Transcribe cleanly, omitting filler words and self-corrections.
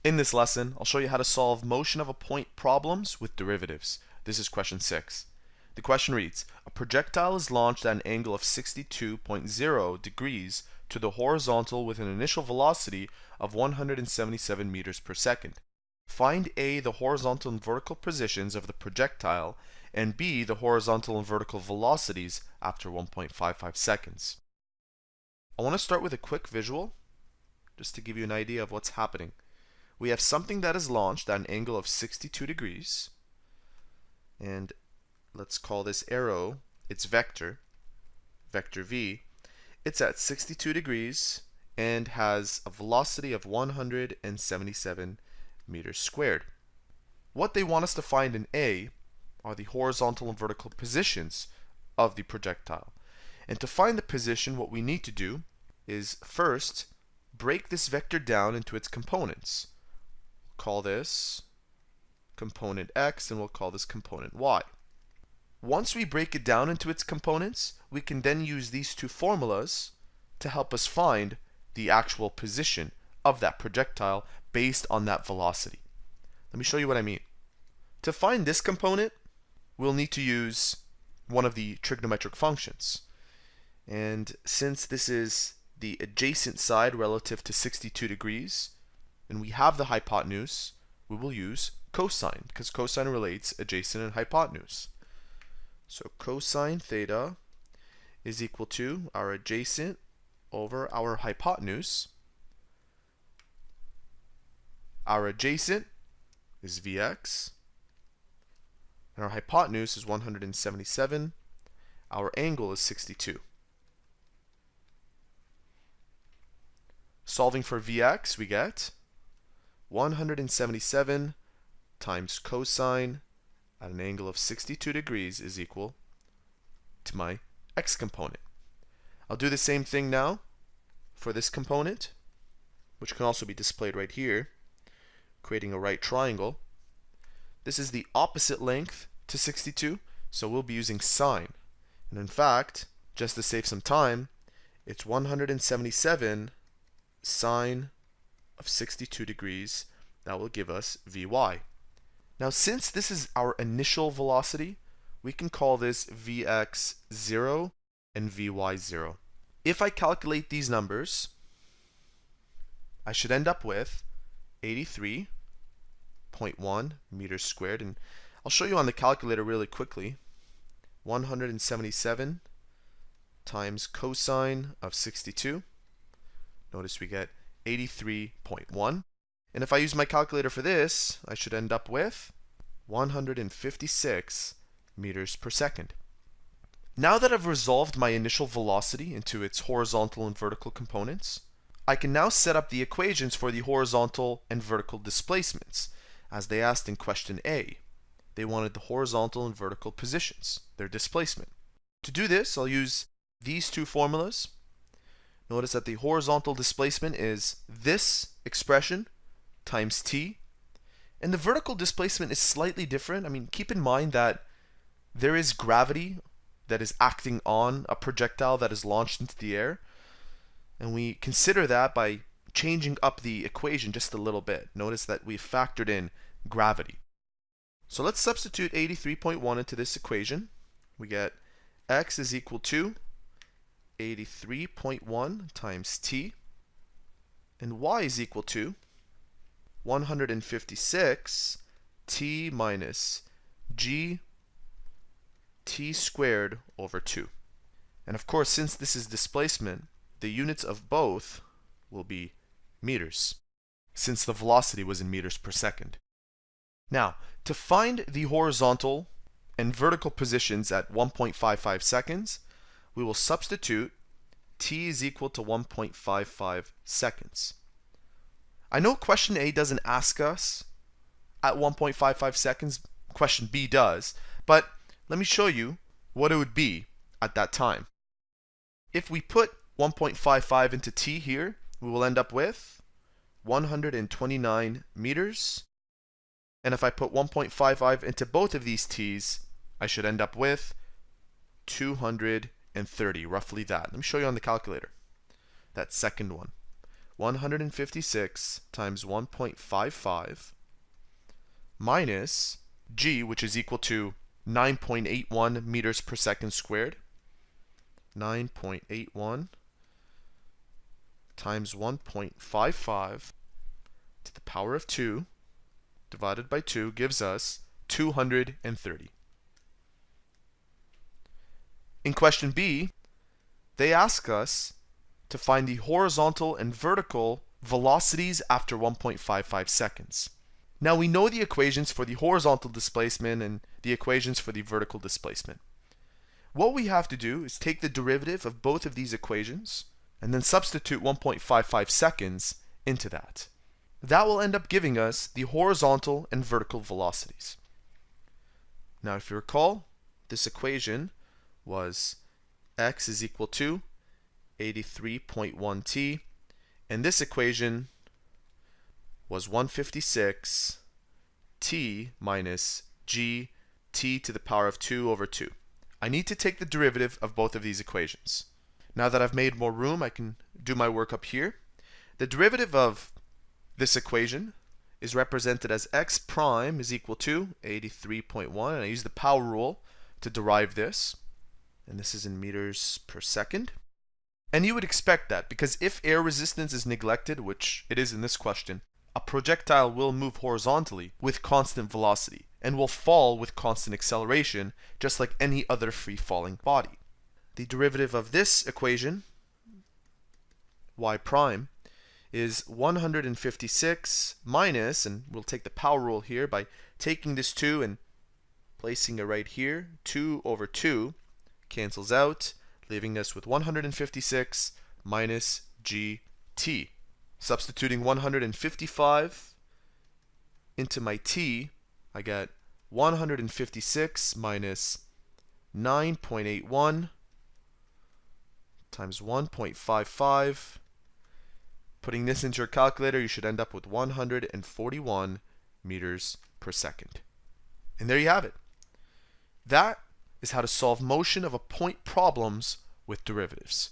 In this lesson, I'll show you how to solve motion of a point problems with derivatives. This is question 6. The question reads, a projectile is launched at an angle of 62.0 degrees to the horizontal with an initial velocity of 177 meters per second. Find A, the horizontal and vertical positions of the projectile, and B, the horizontal and vertical velocities after 1.55 seconds. I want to start with a quick visual, just to give you an idea of what's happening. We have something that is launched at an angle of 62 degrees, and let's call this arrow its vector v. It's at 62 degrees and has a velocity of 177 meters squared. What they want us to find in A are the horizontal and vertical positions of the projectile. And to find the position, what we need to do is first break this vector down into its components. Call this component X and we'll call this component Y. Once we break it down into its components, we can then use these two formulas to help us find the actual position of that projectile based on that velocity. Let me show you what I mean. To find this component, we'll need to use one of the trigonometric functions. And since this is the adjacent side relative to 62 degrees, and we have the hypotenuse, we will use cosine, because cosine relates adjacent and hypotenuse. So cosine theta is equal to our adjacent over our hypotenuse. Our adjacent is Vx, and our hypotenuse is 177. Our angle is 62. Solving for Vx, we get 177 times cosine at an angle of 62 degrees is equal to my x component. I'll do the same thing now for this component, which can also be displayed right here, creating a right triangle. This is the opposite length to 62, so we'll be using sine. And in fact, just to save some time, it's 177 sine of 62 degrees. That will give us Vy. Now, since this is our initial velocity, we can call this Vx0 and Vy0. If I calculate these numbers, I should end up with 83.1 meters squared. And I'll show you on the calculator really quickly. 177 times cosine of 62. Notice we get 83.1. And if I use my calculator for this, I should end up with 156 meters per second. Now that I've resolved my initial velocity into its horizontal and vertical components, I can now set up the equations for the horizontal and vertical displacements, as they asked in question A. They wanted the horizontal and vertical positions, their displacement. To do this, I'll use these two formulas. Notice that the horizontal displacement is this expression times t, and the vertical displacement is slightly different. I mean, keep in mind that there is gravity that is acting on a projectile that is launched into the air, and we consider that by changing up the equation just a little bit. Notice that we've factored in gravity. So let's substitute 83.1 into this equation. We get x is equal to 83.1 times t, and y is equal to 156 t minus g t squared over 2. And of course, since this is displacement, the units of both will be meters, since the velocity was in meters per second. Now, to find the horizontal and vertical positions at 1.55 seconds, we will substitute t is equal to 1.55 seconds. I know question A doesn't ask us at 1.55 seconds, question B does, but let me show you what it would be at that time. If we put 1.55 into t here, we will end up with 129 meters. And if I put 1.55 into both of these t's, I should end up with 230, roughly that. Let me show you on the calculator. That second one. 156 times 1.55 minus g, which is equal to 9.81 meters per second squared. 9.81 times 1.55 to the power of 2 divided by 2 gives us 230. In question B, they ask us to find the horizontal and vertical velocities after 1.55 seconds. Now we know the equations for the horizontal displacement and the equations for the vertical displacement. What we have to do is take the derivative of both of these equations and then substitute 1.55 seconds into that. That will end up giving us the horizontal and vertical velocities. Now if you recall, this equation was x is equal to 83.1 t, and this equation was 156 t minus g t to the power of 2 over 2. I need to take the derivative of both of these equations. Now that I've made more room, I can do my work up here. The derivative of this equation is represented as x prime is equal to 83.1, and I use the power rule to derive this, and this is in meters per second. And you would expect that, because if air resistance is neglected, which it is in this question, a projectile will move horizontally with constant velocity and will fall with constant acceleration, just like any other free-falling body. The derivative of this equation, y prime, is 156 minus, and we'll take the power rule here by taking this 2 and placing it right here. 2 over 2 cancels out, leaving us with 156 minus gt. Substituting 155 into my t, I get 156 minus 9.81 times 1.55. Putting this into your calculator, you should end up with 141 meters per second. And there you have it. That is how to solve motion of a point problems with derivatives.